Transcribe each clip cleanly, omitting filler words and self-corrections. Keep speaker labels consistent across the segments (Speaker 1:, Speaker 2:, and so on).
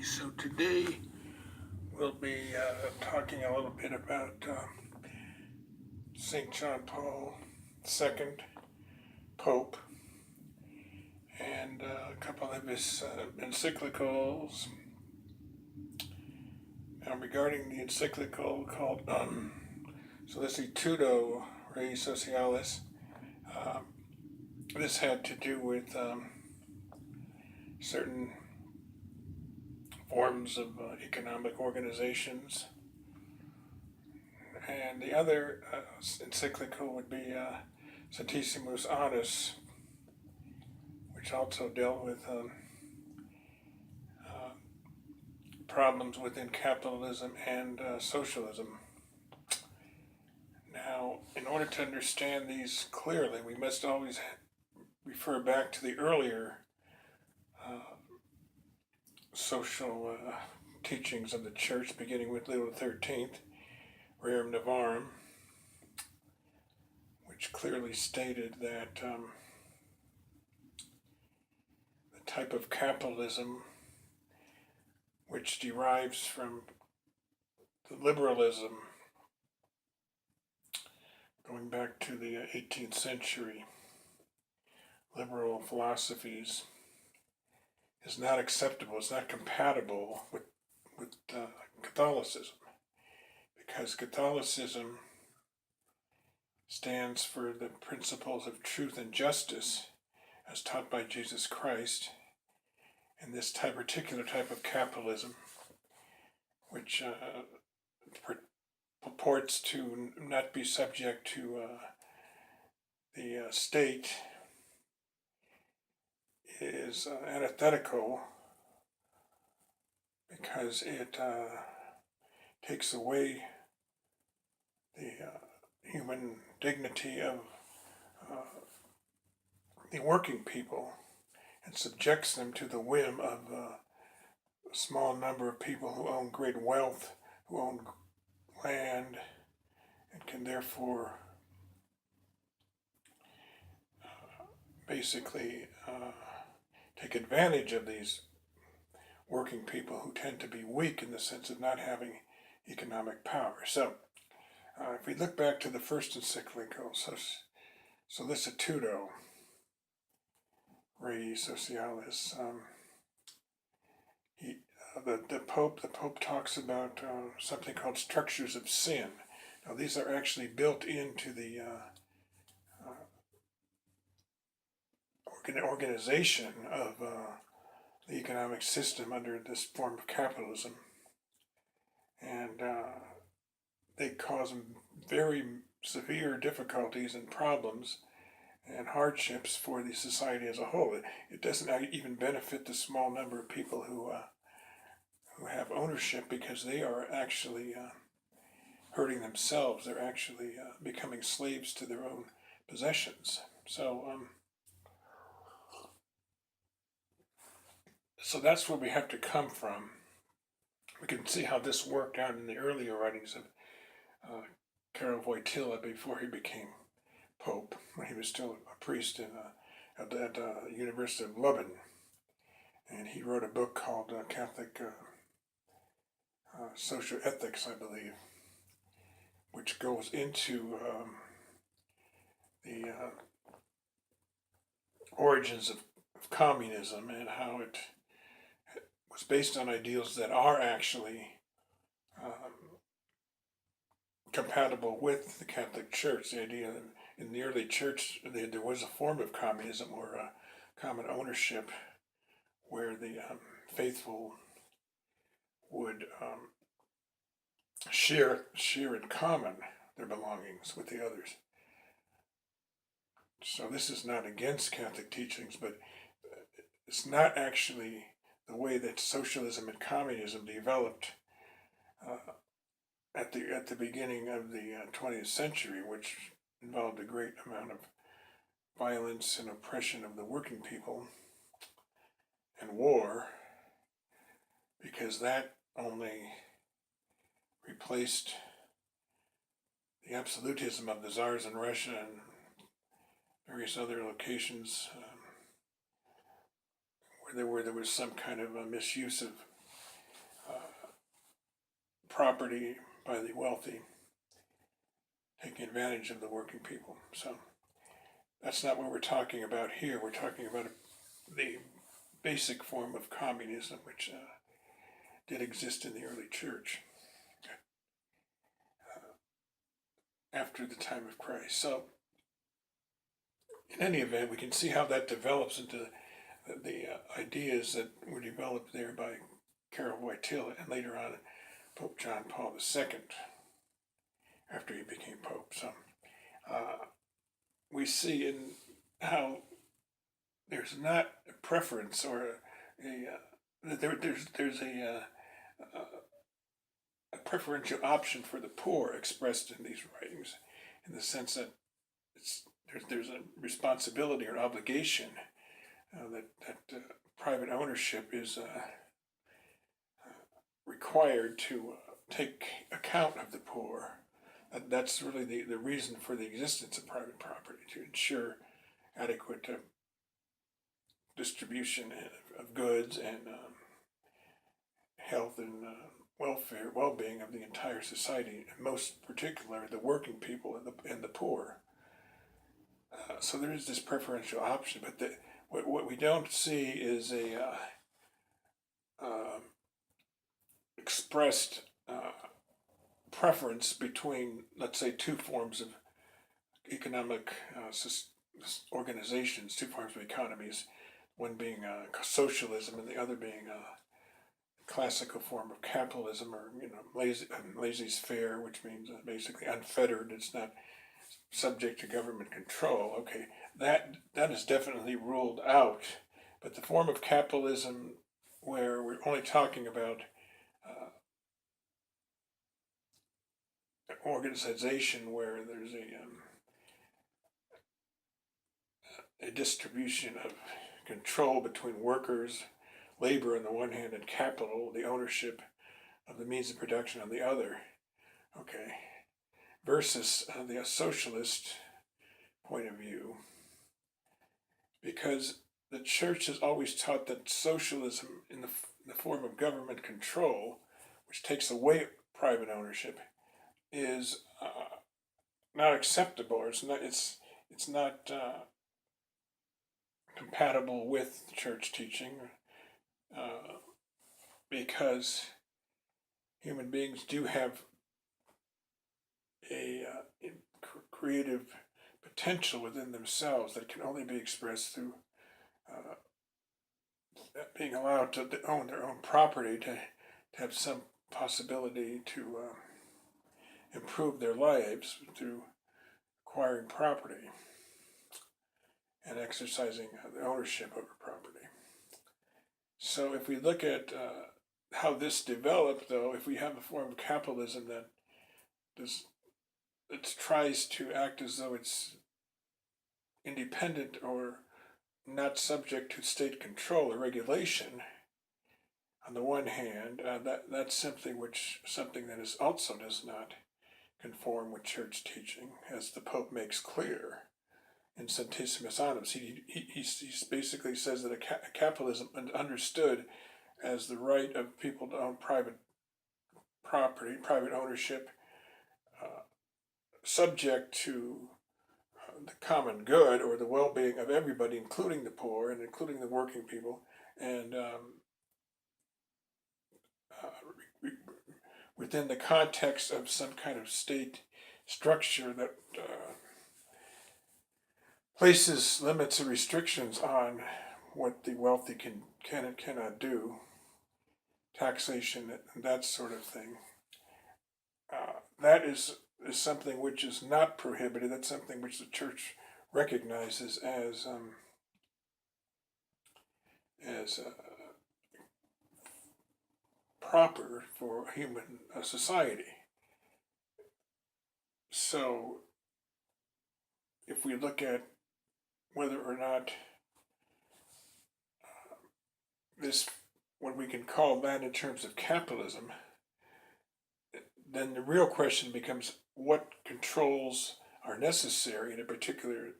Speaker 1: So today we'll be talking a little bit about St. John Paul II, Pope, and a couple of his encyclicals. Now, regarding the encyclical called Solicitudo Rei Socialis, this had to do with certain forms of economic organizations. And the other encyclical would be Centissimus Annus, which also dealt with problems within capitalism and socialism. Now, in order to understand these clearly, we must always refer back to the earlier social teachings of the Church, beginning with Leo XIII, Rerum Novarum, which clearly stated that the type of capitalism which derives from the liberalism going back to the 18th century, liberal philosophies, is not acceptable, it's not compatible with Catholicism, because Catholicism stands for the principles of truth and justice as taught by Jesus Christ, and this particular type of capitalism, which purports to not be subject to the state, is antithetical because it takes away the human dignity of the working people and subjects them to the whim of a small number of people who own great wealth, who own land, and can therefore basically take advantage of these working people who tend to be weak in the sense of not having economic power. So, if we look back to the first encyclical, Solicitudo Rei Socialis, the Pope talks about something called structures of sin. Now, these are actually built into the organization of the economic system under this form of capitalism, and they cause very severe difficulties and problems and hardships for the society as a whole. It doesn't even benefit the small number of people who have ownership, because they are actually hurting themselves. They're actually becoming slaves to their own possessions. So that's where we have to come from. We can see how this worked out in the earlier writings of Karol Wojtyla before he became Pope, when he was still a priest at the University of Lublin. And he wrote a book called Catholic Social Ethics, I believe, which goes into the origins of communism and how it was based on ideals that are actually compatible with the Catholic Church. The idea that in the early church there was a form of communism or common ownership, where the faithful would share in common their belongings with the others. So this is not against Catholic teachings, but it's not actually the way that socialism and communism developed at the beginning of the 20th century, which involved a great amount of violence and oppression of the working people and war, because that only replaced the absolutism of the czars in Russia and various other locations where there was some kind of a misuse of property by the wealthy, taking advantage of the working people. So that's not what we're talking about here. We're talking about the basic form of communism, which did exist in the early church after the time of Christ. So in any event, we can see how that develops into the ideas that were developed there by Carol Wojtyla and later on Pope John Paul II after he became Pope. So we see in how there's not a preference or there's a preferential option for the poor expressed in these writings, in the sense that there's a responsibility or obligation that private ownership is required to take account of the poor. That's really the reason for the existence of private property, to ensure adequate distribution of goods and health and welfare, well-being of the entire society, and most particular the working people and the poor. So there is this preferential option, but what we don't see is a expressed preference between, let's say, two forms of economic organizations, two forms of economies, one being socialism and the other being a classical form of capitalism, or laissez-faire, which means basically unfettered. It's not subject to government control. Okay, that is definitely ruled out. But the form of capitalism where we're only talking about organization where there's a distribution of control between workers, labor on the one hand, and capital, the ownership of the means of production on the other, okay, versus the socialist point of view, because the church has always taught that socialism in the form of government control, which takes away private ownership, is not acceptable, or it's not compatible with church teaching, because human beings do have a creative potential within themselves that can only be expressed through being allowed to own their own property, to have some possibility to improve their lives through acquiring property and exercising the ownership over property. So if we look at how this developed, though, if we have a form of capitalism that tries to act as though it's independent or not subject to state control or regulation, on the one hand, that's something that is also does not conform with church teaching, as the Pope makes clear in Centesimus Annus. He basically says that a capitalism understood as the right of people to own private property, private ownership, subject to the common good or the well-being of everybody, including the poor and including the working people, and within the context of some kind of state structure that places limits and restrictions on what the wealthy can and cannot do, taxation and that sort of thing. That is something which is not prohibited. That's something which the church recognizes as proper for human society. So if we look at whether or not this, what we can call that in terms of capitalism, then the real question becomes what controls are necessary in a particular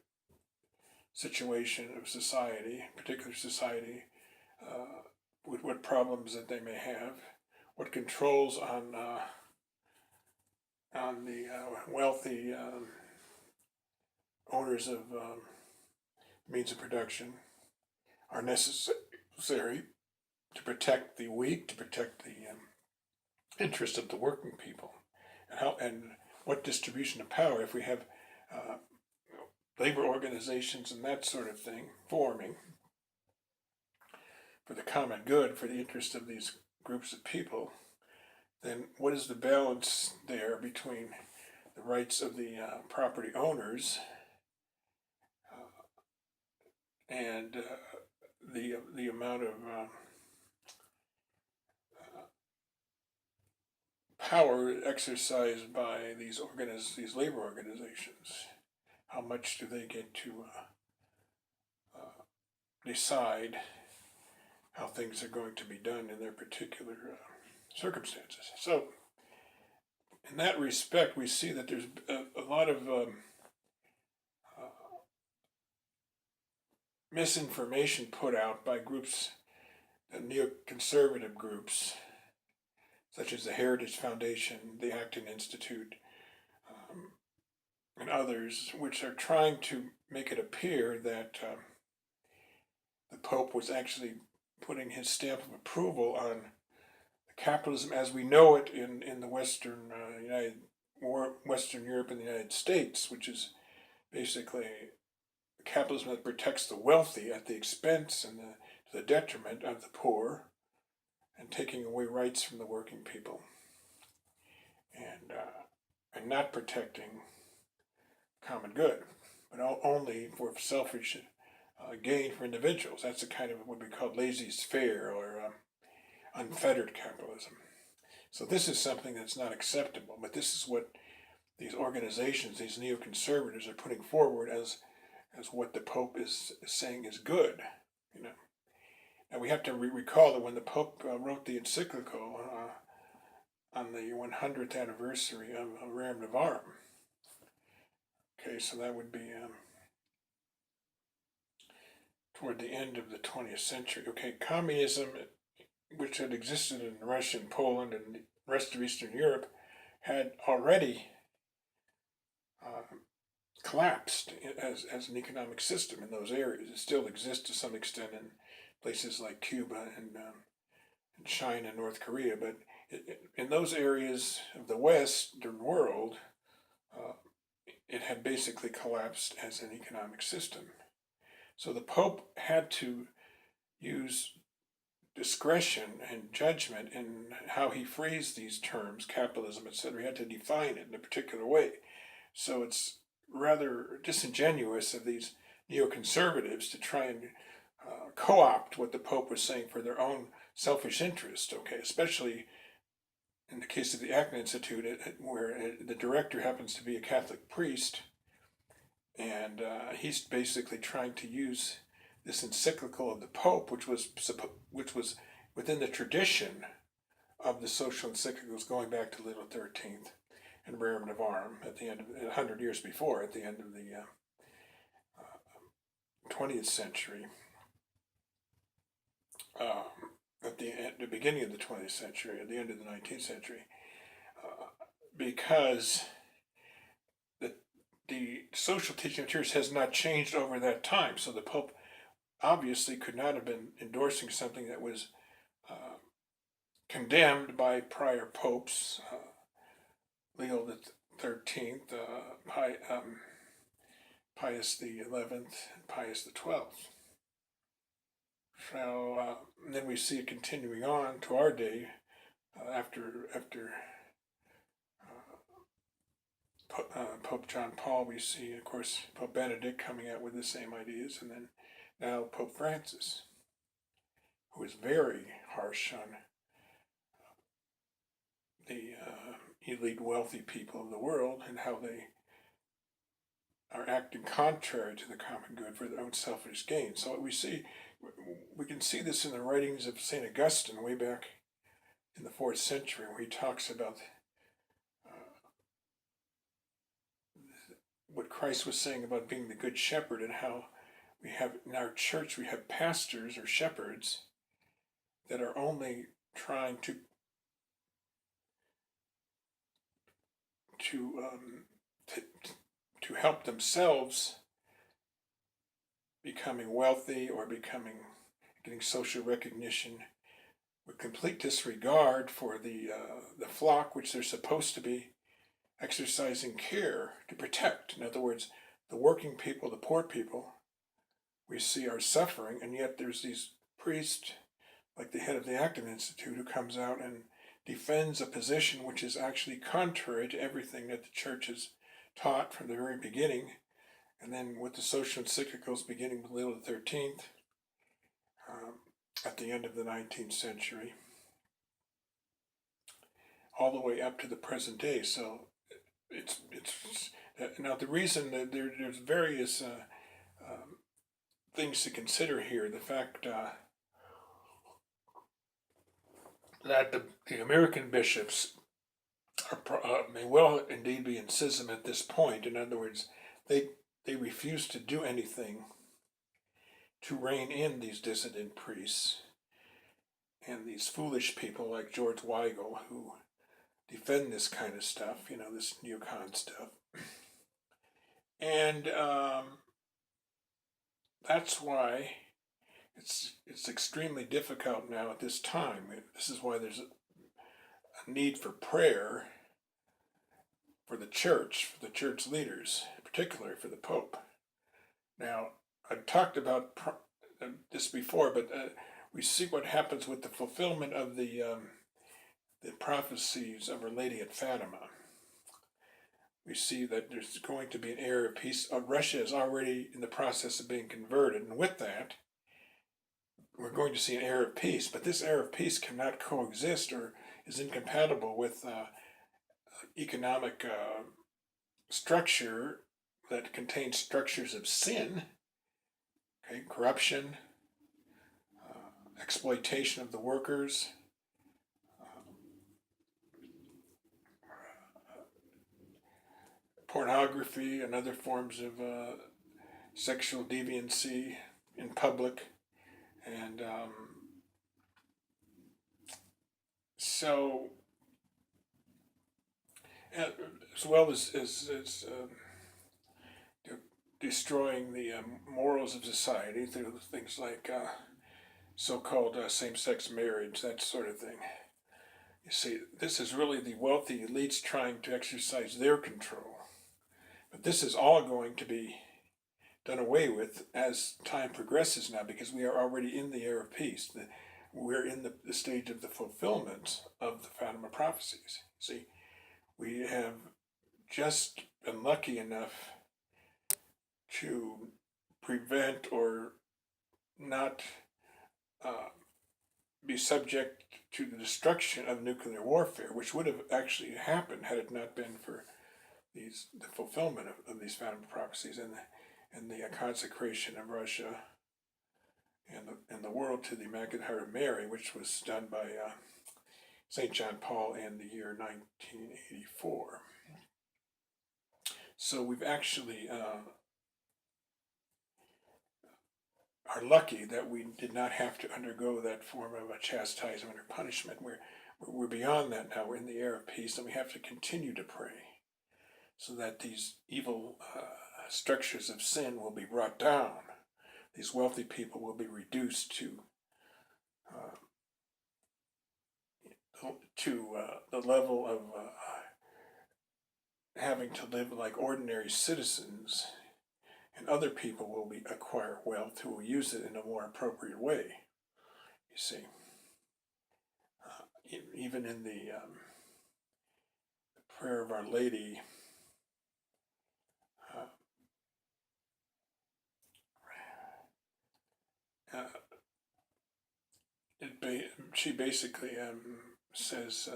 Speaker 1: situation of society, with what problems that they may have, what controls on on the wealthy owners of means of production are necessary to protect the weak, to protect the interest of the working people, and what distribution of power, if we have labor organizations and that sort of thing forming for the common good, for the interest of these groups of people, then what is the balance there between the rights of the property owners and the amount of power exercised by these labor organizations? How much do they get to decide how things are going to be done in their particular circumstances? So, in that respect, we see that there's a lot of misinformation put out by groups, neoconservative groups, such as the Heritage Foundation, the Acton Institute, and others, which are trying to make it appear that the Pope was actually putting his stamp of approval on capitalism as we know it in the Western Western Europe and the United States, which is basically capitalism that protects the wealthy at the expense and to the detriment of the poor, and taking away rights from the working people, and not protecting common good, but only for selfish gain for individuals. That's a kind of what we call laissez-faire or unfettered capitalism. So this is something that's not acceptable, but this is what these organizations, these neoconservatives, are putting forward as what the Pope is saying is good. And we have to recall that when the Pope wrote the encyclical on the 100th anniversary of Rerum Novarum, okay, so that would be toward the end of the 20th century. Okay, communism, which had existed in Russia and Poland and the rest of Eastern Europe, had already collapsed as an economic system in those areas. It still exists to some extent in places like Cuba and China and North Korea, but in those areas of the Western world, it had basically collapsed as an economic system. So the Pope had to use discretion and judgment in how he phrased these terms, capitalism, etc. He had to define it in a particular way. So it's rather disingenuous of these neoconservatives to try and co-opt what the Pope was saying for their own selfish interest, okay, especially in the case of the Acton Institute, where the director happens to be a Catholic priest, and he's basically trying to use this encyclical of the Pope, which was within the tradition of the social encyclicals going back to Leo XIII and Rerum Novarum at the end of 100 years before, at the end of the 20th century, at the beginning of the 20th century, at the end of the 19th century, because the social teaching of the church has not changed over that time. So the Pope obviously could not have been endorsing something that was condemned by prior popes, Leo the 13th, Pius the 11th, and Pius the 12th. So then we see it continuing on to our day after Pope John Paul. We see, of course, Pope Benedict coming out with the same ideas, and then now Pope Francis, who is very harsh on the elite wealthy people of the world and how they are acting contrary to the common good for their own selfish gain. So we can see this in the writings of St. Augustine way back in the 4th century, where he talks about what Christ was saying about being the good shepherd, and how we have in our church, we have pastors or shepherds that are only trying to to to, to help themselves becoming wealthy or getting social recognition, with complete disregard for the flock which they're supposed to be exercising care to protect. In other words, the working people, the poor people, we see are suffering, and yet there's these priests, like the head of the Acton Institute, who comes out and defends a position which is actually contrary to everything that the church has taught from the very beginning. And then with the social encyclicals beginning with Leo XIII at the end of the 19th century, all the way up to the present day. So it's now the reason that there's various things to consider here. The fact that the American bishops may well indeed be in schism at this point. In other words, they refuse to do anything to rein in these dissident priests and these foolish people like George Weigel who defend this kind of stuff, this neocon stuff. And that's why it's extremely difficult now at this time. This is why there's a need for prayer for the church leaders, particularly for the Pope. Now, I've talked about this before, but we see what happens with the fulfillment of the prophecies of Our Lady at Fatima. We see that there's going to be an era of peace. Russia is already in the process of being converted, and with that, we're going to see an era of peace. But this era of peace cannot coexist or is incompatible with economic structure that contains structures of sin, corruption, exploitation of the workers, pornography and other forms of sexual deviancy in public. And so, as well as destroying the morals of society through things like so-called same-sex marriage, that sort of thing. You see, this is really the wealthy elites trying to exercise their control. But this is all going to be done away with as time progresses now, because we are already in the era of peace. We're in the stage of the fulfillment of the Fatima prophecies. See, we have just been lucky enough to prevent or not be subject to the destruction of nuclear warfare, which would have actually happened had it not been for the fulfillment of these Fatima prophecies and the consecration of Russia and the world to the Immaculate Heart of Mary, which was done by St. John Paul in the year 1984. So we've actually are lucky that we did not have to undergo that form of a chastisement or punishment. We're beyond that now. We're in the era of peace, and we have to continue to pray so that these evil structures of sin will be brought down. These wealthy people will be reduced to the level of having to live like ordinary citizens, and other people will acquire wealth who will use it in a more appropriate way. You see, even in the prayer of Our Lady, she basically says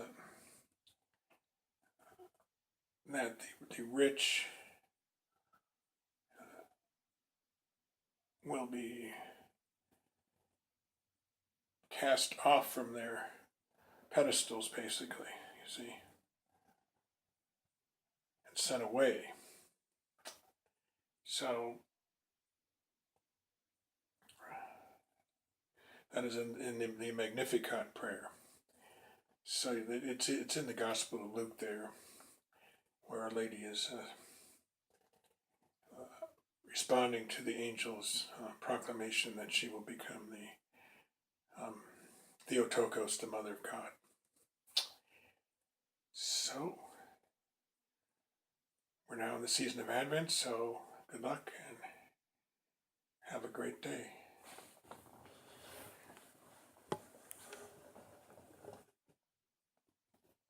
Speaker 1: that the rich will be cast off from their pedestals, basically, you see, and sent away. So that is in the Magnificat prayer. So it's in the Gospel of Luke there, where Our Lady is responding to the angel's proclamation that she will become the Theotokos, the Mother of God. So, we're now in the season of Advent, so good luck and have a great day.